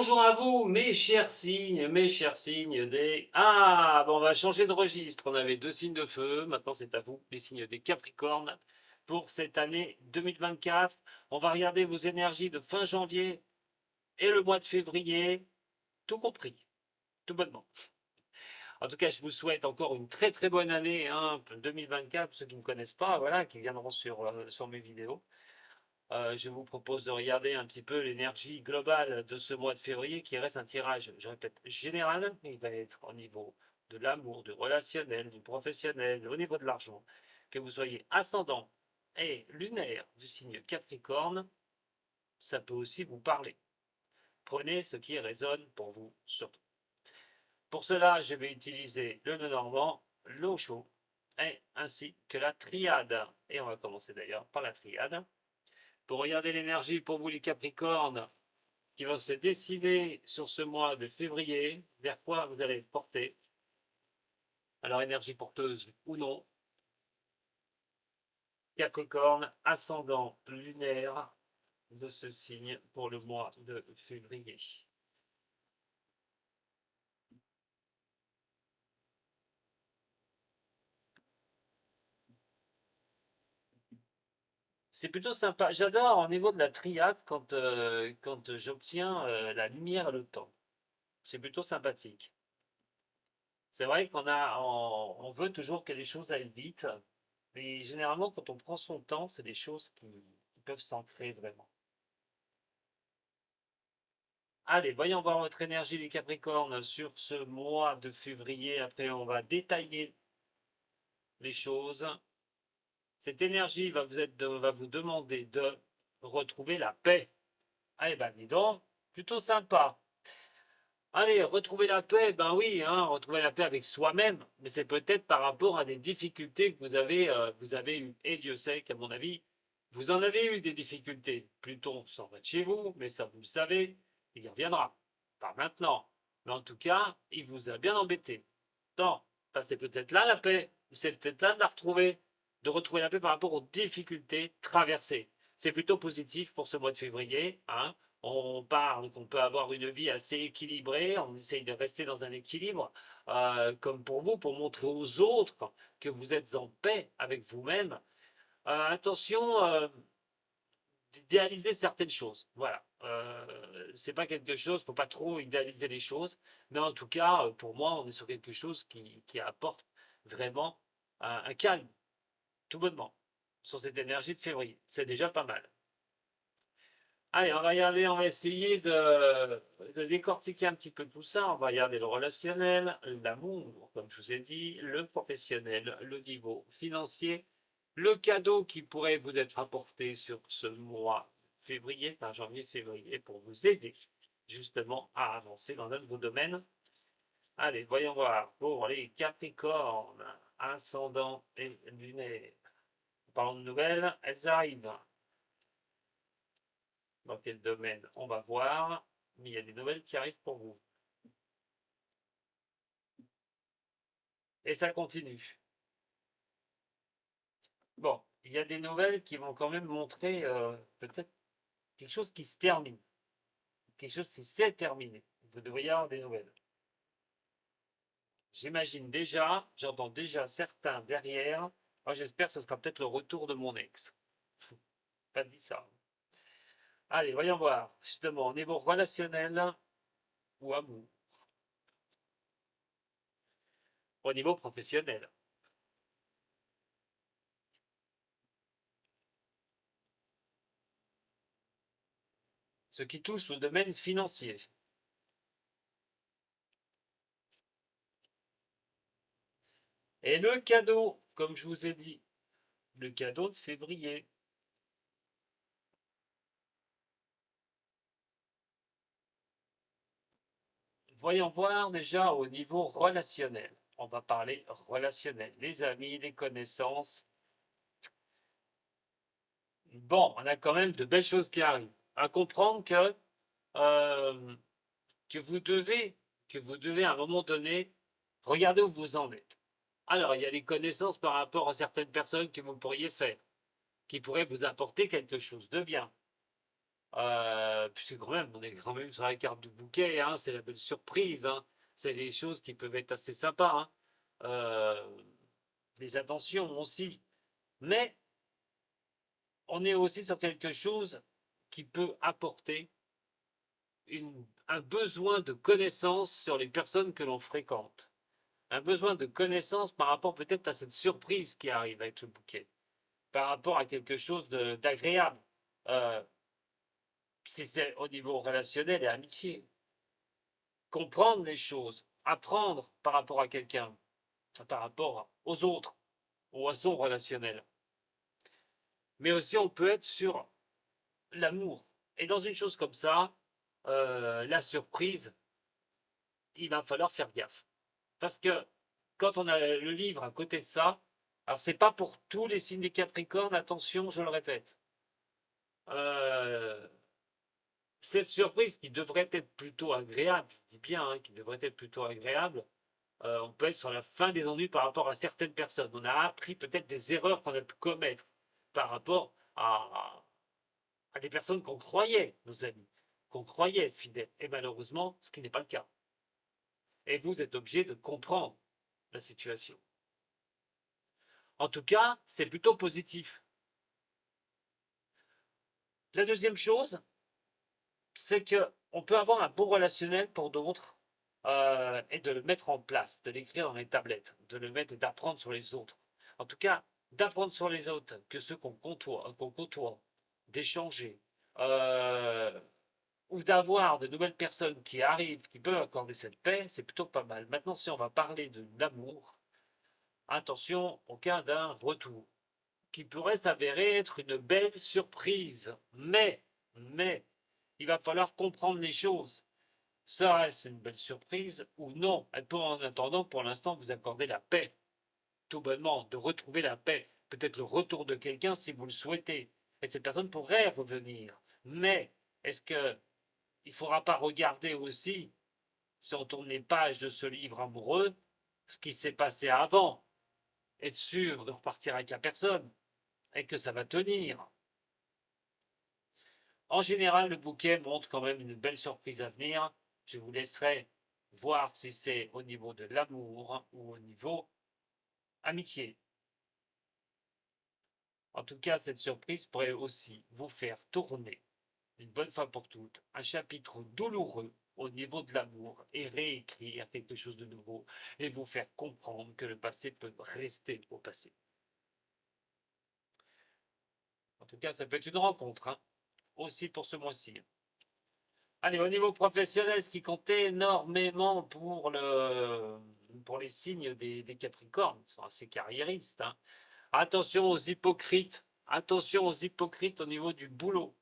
Bonjour à vous, mes chers signes des... Ah, bon, on va changer de registre. On avait deux signes de feu, maintenant c'est à vous, les signes des Capricornes. Pour cette année 2024, on va regarder vos énergies de fin janvier et le mois de février, tout compris, tout bonnement. En tout cas, je vous souhaite encore une très très bonne année 2024, pour ceux qui ne me connaissent pas, voilà, qui viendront sur mes vidéos. Je vous propose de regarder un petit peu l'énergie globale de ce mois de février qui reste un tirage, je répète, général. Il va être au niveau de l'amour, du relationnel, du professionnel, au niveau de l'argent. Que vous soyez ascendant et lunaire du signe Capricorne, ça peut aussi vous parler. Prenez ce qui résonne pour vous surtout. Pour cela, je vais utiliser le nœud normand, l'eau chaud, et ainsi que la triade. Et on va commencer d'ailleurs par la triade. Pour regarder l'énergie pour vous les Capricornes qui va se dessiner sur ce mois de février, vers quoi vous allez porter. Alors énergie porteuse ou non. Capricorne, ascendant lunaire de ce signe pour le mois de février. C'est plutôt sympa. J'adore au niveau de la triade quand j'obtiens la lumière et le temps. C'est plutôt sympathique. C'est vrai on veut toujours que les choses aillent vite, mais généralement, quand on prend son temps, c'est des choses qui peuvent s'ancrer vraiment. Allez, voyons voir votre énergie, les Capricornes, sur ce mois de février. Après, on va détailler les choses. Cette énergie va vous demander de retrouver la paix. Ah, eh ben, dis donc, plutôt sympa. Allez, retrouver la paix, ben oui, retrouver la paix avec soi-même, mais c'est peut-être par rapport à des difficultés que vous avez eues. Et Dieu sait qu'à mon avis, vous en avez eu des difficultés. Pluton s'en va de chez vous, mais ça vous le savez, il y reviendra. Pas maintenant, mais en tout cas, il vous a bien embêté. Non, ben c'est peut-être là la paix, c'est peut-être là de retrouver la paix par rapport aux difficultés traversées. C'est plutôt positif pour ce mois de février, hein. On parle qu'on peut avoir une vie assez équilibrée, on essaye de rester dans un équilibre, comme pour vous, pour montrer aux autres que vous êtes en paix avec vous-même. Attention d'idéaliser certaines choses. Voilà. C'est pas quelque chose, faut pas trop idéaliser les choses, mais en tout cas, pour moi, on est sur quelque chose qui apporte vraiment un calme, tout bonnement, sur cette énergie de février. C'est déjà pas mal. Allez, on va regarder, on va essayer de décortiquer un petit peu tout ça. On va regarder le relationnel, l'amour, comme je vous ai dit, le professionnel, le niveau financier, le cadeau qui pourrait vous être apporté sur ce mois février, enfin janvier-février, pour vous aider justement à avancer dans un de vos domaines. Allez, voyons voir pour les Capricornes, ascendant et lunaire. Parlons de nouvelles, elles arrivent. Dans quel domaine on va voir, mais il y a des nouvelles qui arrivent pour vous. Et ça continue. Bon, il y a des nouvelles qui vont quand même montrer peut-être quelque chose qui se termine, quelque chose qui s'est terminé. Vous devriez avoir des nouvelles. J'imagine déjà, j'entends déjà certains derrière. Moi, j'espère que ce sera peut-être le retour de mon ex. Pas dit ça. Allez, voyons voir. Justement, au niveau relationnel ou amour. Au niveau professionnel. Ce qui touche le domaine financier. Et le cadeau, comme je vous ai dit, le cadeau de février. Voyons voir déjà au niveau relationnel. On va parler relationnel. Les amis, les connaissances. Bon, on a quand même de belles choses qui arrivent. À comprendre euh, que vous devez, que vous devez à un moment donné regarder où vous en êtes. Alors, il y a les connaissances par rapport à certaines personnes que vous pourriez faire, qui pourraient vous apporter quelque chose de bien. Puisque quand même, on est quand même sur la carte du bouquet, hein, c'est la belle surprise, hein, c'est les choses qui peuvent être assez sympas, hein, les attentions aussi. Mais on est aussi sur quelque chose qui peut apporter un besoin de connaissance sur les personnes que l'on fréquente. Un besoin de connaissance par rapport peut-être à cette surprise qui arrive avec le bouquet, par rapport à quelque chose d'agréable. Euh, si c'est au niveau relationnel et amitié, comprendre les choses, apprendre par rapport à quelqu'un, par rapport aux autres ou à son relationnel. Mais aussi, on peut être sur l'amour. Et dans une chose comme ça, la surprise, il va falloir faire gaffe. Parce que quand on a le livre à côté de ça, alors c'est pas pour tous les signes des Capricornes, attention, je le répète. Euh, cette surprise qui devrait être plutôt agréable, je dis bien, hein, qui devrait être plutôt agréable, on peut être sur la fin des ennuis par rapport à certaines personnes. On a appris peut-être des erreurs qu'on a pu commettre par rapport à des personnes qu'on croyait nos amis, qu'on croyait fidèles. Et malheureusement, ce qui n'est pas le cas. Et vous êtes obligé de comprendre la situation. En tout cas, c'est plutôt positif. La deuxième chose, c'est qu'on peut avoir un bon relationnel pour d'autres et de le mettre en place, de l'écrire dans les tablettes, de le mettre et d'apprendre sur les autres. En tout cas, d'apprendre sur les autres, que ceux qu'on côtoie, d'échanger, euh, ou d'avoir de nouvelles personnes qui arrivent, qui peuvent accorder cette paix, c'est plutôt pas mal. Maintenant, si on va parler de l'amour, attention au cas d'un retour, qui pourrait s'avérer être une belle surprise. Mais, il va falloir comprendre les choses. Ça reste une belle surprise ou non. Elle peut en attendant, pour l'instant, vous accorder la paix. Tout bonnement, de retrouver la paix. Peut-être le retour de quelqu'un si vous le souhaitez. Et cette personne pourrait revenir. Mais, est-ce que il ne faudra pas regarder aussi, si on tourne les pages de ce livre amoureux, ce qui s'est passé avant? Être sûr de repartir avec la personne et que ça va tenir. En général, le bouquet montre quand même une belle surprise à venir. Je vous laisserai voir si c'est au niveau de l'amour ou au niveau amitié. En tout cas, cette surprise pourrait aussi vous faire tourner, une bonne fois pour toutes, un chapitre douloureux au niveau de l'amour et réécrire quelque chose de nouveau et vous faire comprendre que le passé peut rester au passé. En tout cas, ça peut être une rencontre, hein, aussi pour ce mois-ci. Allez, au niveau professionnel, ce qui comptait énormément pour les signes des Capricornes, qui sont assez carriéristes, hein. Attention aux hypocrites. Attention aux hypocrites au niveau du boulot.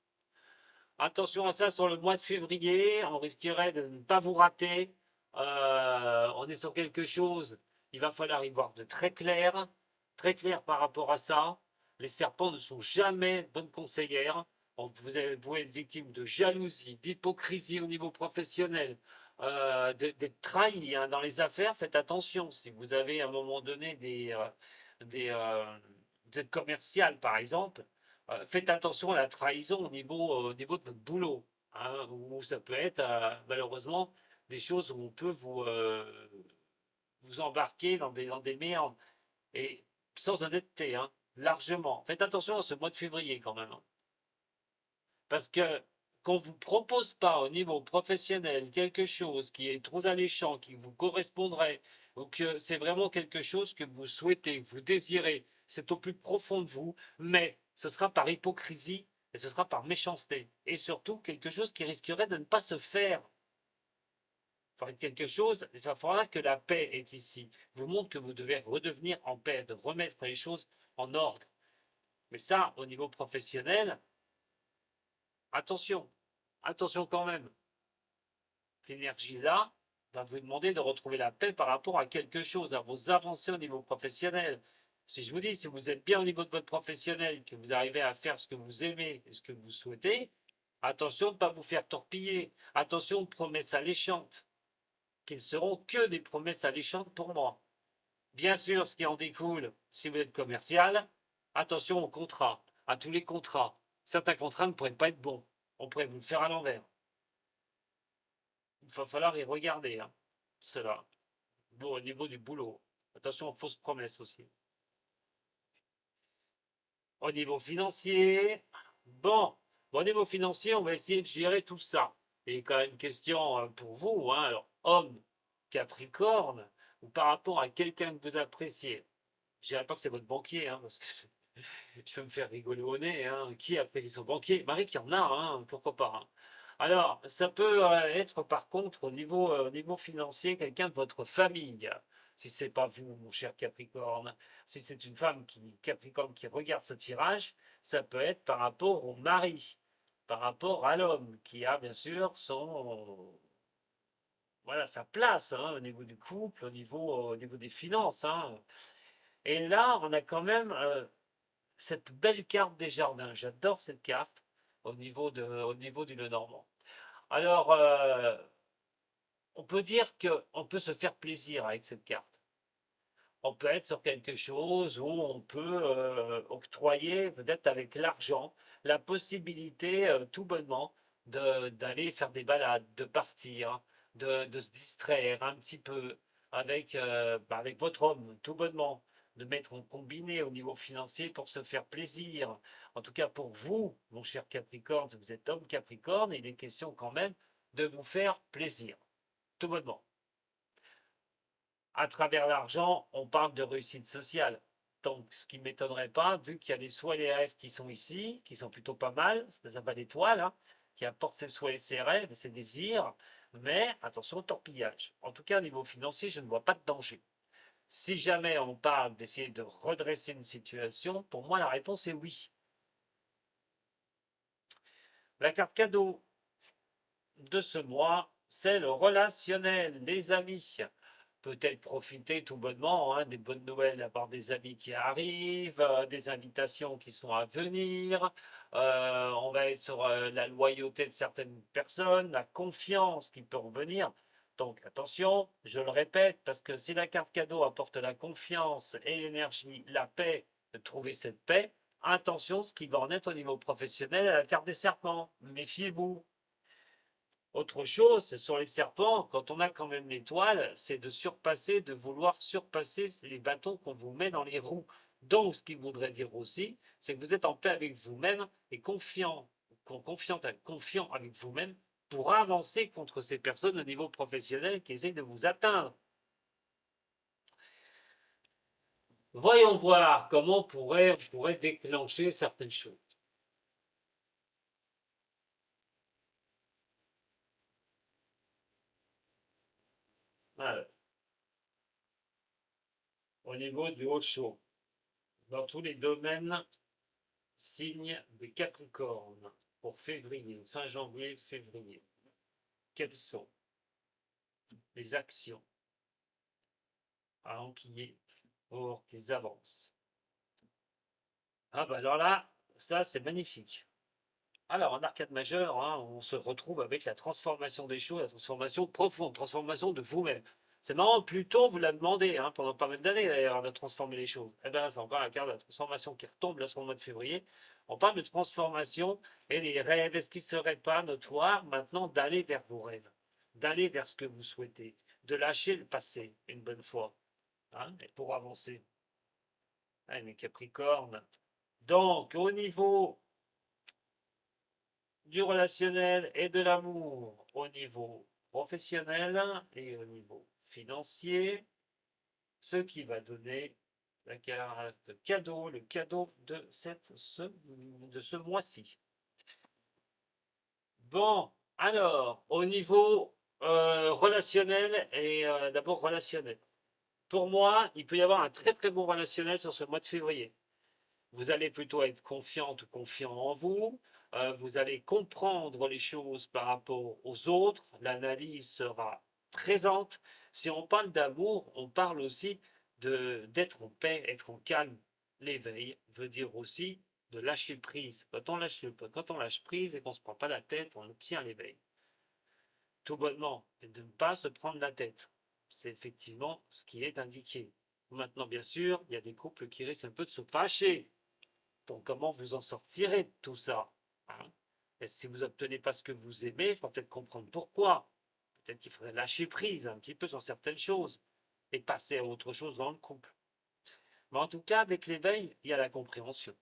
Attention à ça sur le mois de février. On risquerait de ne pas vous rater. On est sur quelque chose. Il va falloir y voir de très clair. Très clair par rapport à ça. Les serpents ne sont jamais bonnes conseillères. Vous pouvez être victime de jalousie, d'hypocrisie au niveau professionnel, d'être trahi, hein, dans les affaires. Faites attention. Si vous avez à un moment donné vous êtes commercial par exemple, faites attention à la trahison au niveau de votre boulot, hein, où ça peut être malheureusement des choses où on peut vous embarquer dans des merdes et sans honnêteté, hein, largement. Faites attention à ce mois de février quand même, hein, parce que qu'on ne vous propose pas au niveau professionnel quelque chose qui est trop alléchant, qui vous correspondrait, ou que c'est vraiment quelque chose que vous souhaitez, que vous désirez, c'est au plus profond de vous, mais ce sera par hypocrisie et ce sera par méchanceté. Et surtout quelque chose qui risquerait de ne pas se faire. Enfin, quelque chose, il va falloir que la paix est ici. Vous montre que vous devez redevenir en paix, de remettre les choses en ordre. Mais ça, au niveau professionnel, attention, attention quand même. L'énergie-là va vous demander de retrouver la paix par rapport à quelque chose, à vos avancées au niveau professionnel. Si je vous dis, si vous êtes bien au niveau de votre professionnel, que vous arrivez à faire ce que vous aimez et ce que vous souhaitez, attention de ne pas vous faire torpiller. Attention aux promesses alléchantes, qui ne seront que des promesses alléchantes pour moi. Bien sûr, ce qui en découle, si vous êtes commercial, attention aux contrats, à tous les contrats. Certains contrats ne pourraient pas être bons. On pourrait vous le faire à l'envers. Il va falloir y regarder, hein, cela. Bon, au niveau du boulot. Attention aux fausses promesses aussi. Au niveau financier, bon, au niveau financier, on va essayer de gérer tout ça. Et quand même une question pour vous, hein, alors, homme Capricorne, ou par rapport à quelqu'un que vous appréciez. Je dirais pas que c'est votre banquier, hein, parce que je peux me faire rigoler au nez, hein. Qui apprécie son banquier? Marie qui en a, hein, pourquoi pas, hein. Alors, ça peut être par contre au niveau financier, quelqu'un de votre famille. Si c'est pas vous, mon cher Capricorne, si c'est une femme Capricorne qui regarde ce tirage, ça peut être par rapport au mari, par rapport à l'homme qui a bien sûr voilà, sa place, hein, au niveau du couple, au niveau des finances, hein. Et là, on a quand même cette belle carte des jardins. J'adore cette carte au niveau du Lenormand. Alors, on peut dire qu'on peut se faire plaisir avec cette carte. On peut être sur quelque chose où on peut octroyer, peut-être avec l'argent, la possibilité, tout bonnement, d'aller faire des balades, de partir, de se distraire un petit peu avec votre homme, tout bonnement, de mettre en combiné au niveau financier pour se faire plaisir. En tout cas, pour vous, mon cher Capricorne, si vous êtes homme Capricorne, il est question quand même de vous faire plaisir, tout bonnement. À travers l'argent, on parle de réussite sociale. Donc, ce qui ne m'étonnerait pas, vu qu'il y a les soins et les rêves qui sont ici, qui sont plutôt pas mal, ça s'appelle l'étoile, hein, qui apporte ses souhaits et ses rêves et ses désirs, mais attention au torpillage. En tout cas, au niveau financier, je ne vois pas de danger. Si jamais on parle d'essayer de redresser une situation, pour moi, la réponse est oui. La carte cadeau de ce mois, c'est le relationnel, les amis. Peut-être profiter tout bonnement, hein, des bonnes nouvelles à part des amis qui arrivent, des invitations qui sont à venir. On va être sur la loyauté de certaines personnes, la confiance qui peut revenir. Donc attention, je le répète, parce que si la carte cadeau apporte la confiance et l'énergie, la paix, de trouver cette paix, attention, ce qui va en être au niveau professionnel à la carte des serpents. Méfiez-vous. Autre chose, sur les serpents, quand on a quand même l'étoile, c'est de vouloir surpasser les bâtons qu'on vous met dans les roues. Donc, ce qui voudrait dire aussi, c'est que vous êtes en paix avec vous-même et confiant avec vous-même pour avancer contre ces personnes au niveau professionnel qui essayent de vous atteindre. Voyons voir comment on pourrait déclencher certaines choses. Alors, au niveau du haut chaud, dans tous les domaines, signe de Capricorne pour février, fin janvier, février. Quelles sont les actions à enquiller pour qu'ils avancent? Ah bah alors là, ça c'est magnifique. Alors en arcade majeur, hein, on se retrouve avec la transformation des choses, la transformation profonde, transformation de vous-même. C'est marrant, Pluton vous l'a demandé hein, pendant pas mal d'années d'ailleurs de transformer les choses. Eh bien, c'est encore la carte de la transformation qui retombe là sur le mois de février. On parle de transformation et les rêves. Est-ce qu'il ne serait pas notoire maintenant d'aller vers vos rêves, d'aller vers ce que vous souhaitez, de lâcher le passé une bonne fois, hein, et pour avancer. Ah, mes Capricornes. Donc, au niveau du relationnel et de l'amour, au niveau professionnel et au niveau financier, ce qui va donner la carte cadeau, le cadeau de ce mois-ci. Bon, alors, au niveau relationnel et d'abord relationnel. Pour moi, il peut y avoir un très très bon relationnel sur ce mois de février. Vous allez plutôt être confiante, confiant en vous. Vous allez comprendre les choses par rapport aux autres. L'analyse sera présente. Si on parle d'amour, on parle aussi d'être en paix, être en calme. L'éveil veut dire aussi de lâcher prise. Quand on lâche prise et qu'on ne se prend pas la tête, on obtient l'éveil. Tout bonnement, et de ne pas se prendre la tête. C'est effectivement ce qui est indiqué. Maintenant, bien sûr, il y a des couples qui risquent un peu de se fâcher. Donc, comment vous en sortirez de tout ça, hein? Et si vous n'obtenez pas ce que vous aimez, il faut peut-être comprendre pourquoi. Peut-être qu'il faudrait lâcher prise un petit peu sur certaines choses et passer à autre chose dans le couple. Mais en tout cas, avec l'éveil, il y a la compréhension.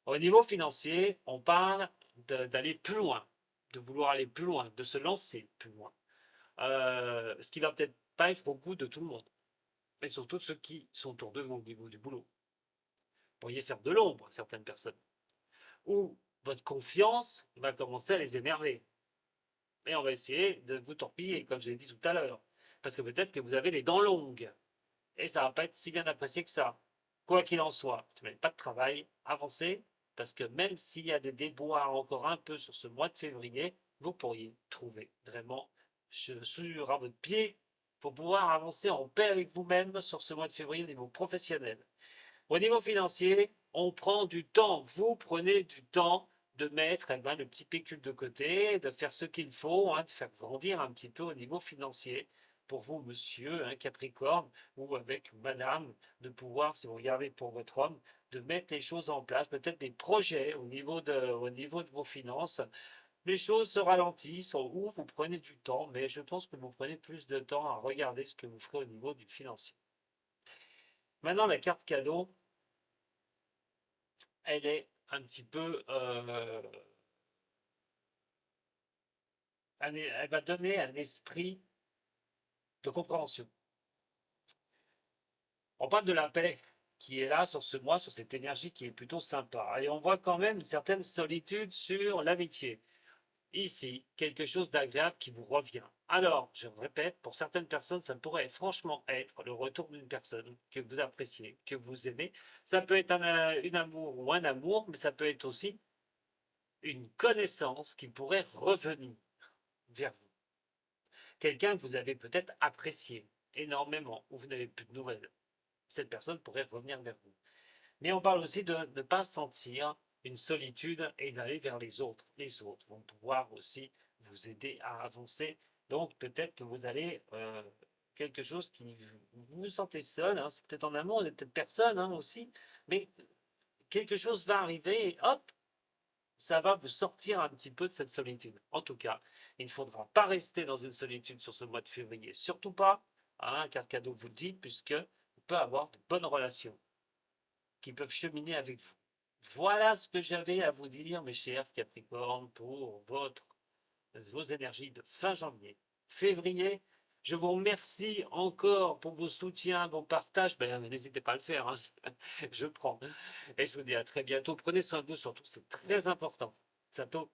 Au niveau financier, on parle d'aller plus loin, de vouloir aller plus loin, de se lancer plus loin. Ce qui va peut-être pas être au goût de tout le monde, mais surtout de ceux qui sont autour de vous au niveau du boulot. Vous pourriez faire de l'ombre à certaines personnes, ou votre confiance va commencer à les énerver. Et on va essayer de vous torpiller, comme je l'ai dit tout à l'heure. Parce que peut-être que vous avez les dents longues, et ça ne va pas être si bien apprécié que ça. Quoi qu'il en soit, si vous n'avez pas de travail, avancez, parce que même s'il y a des déboires encore un peu sur ce mois de février, vous pourriez trouver vraiment sur à votre pied pour pouvoir avancer en paix avec vous-même sur ce mois de février au niveau professionnel. Au niveau financier, on prend du temps. Vous prenez du temps de mettre le petit pécule de côté, de faire ce qu'il faut, de faire grandir un petit peu au niveau financier. Pour vous, monsieur, Capricorne, ou avec madame, de pouvoir, si vous regardez pour votre homme, de mettre les choses en place, peut-être des projets au niveau de vos finances. Les choses se ralentissent ou vous prenez du temps, mais je pense que vous prenez plus de temps à regarder ce que vous ferez au niveau du financier. Maintenant, la carte cadeau, elle est un petit peu, elle va donner un esprit de compréhension. On parle de la paix qui est là sur ce mois, sur cette énergie qui est plutôt sympa. Et on voit quand même une certaine solitude sur l'amitié. Ici, quelque chose d'agréable qui vous revient. Alors, je répète, pour certaines personnes, ça pourrait franchement être le retour d'une personne que vous appréciez, que vous aimez. Ça peut être une amour ou un amour, mais ça peut être aussi une connaissance qui pourrait revenir vers vous. Quelqu'un que vous avez peut-être apprécié énormément, ou vous n'avez plus de nouvelles. Cette personne pourrait revenir vers vous. Mais on parle aussi de ne pas sentir une solitude et d'aller vers les autres. Les autres vont pouvoir aussi vous aider à avancer. Donc peut-être que vous allez quelque chose qui vous vous sentez seul, c'est peut-être en amour, peut-être personne aussi, mais quelque chose va arriver et hop, ça va vous sortir un petit peu de cette solitude. En tout cas, il ne faudra pas rester dans une solitude sur ce mois de février. Surtout pas, car cadeau vous le dit, puisque on peut avoir de bonnes relations qui peuvent cheminer avec vous. Voilà ce que j'avais à vous dire, mes chers Capricornes, pour vos énergies de fin janvier. Février, je vous remercie encore pour vos soutiens, vos partages. N'hésitez pas à le faire, je prends. Et je vous dis à très bientôt. Prenez soin de vous surtout, c'est très important. Sato.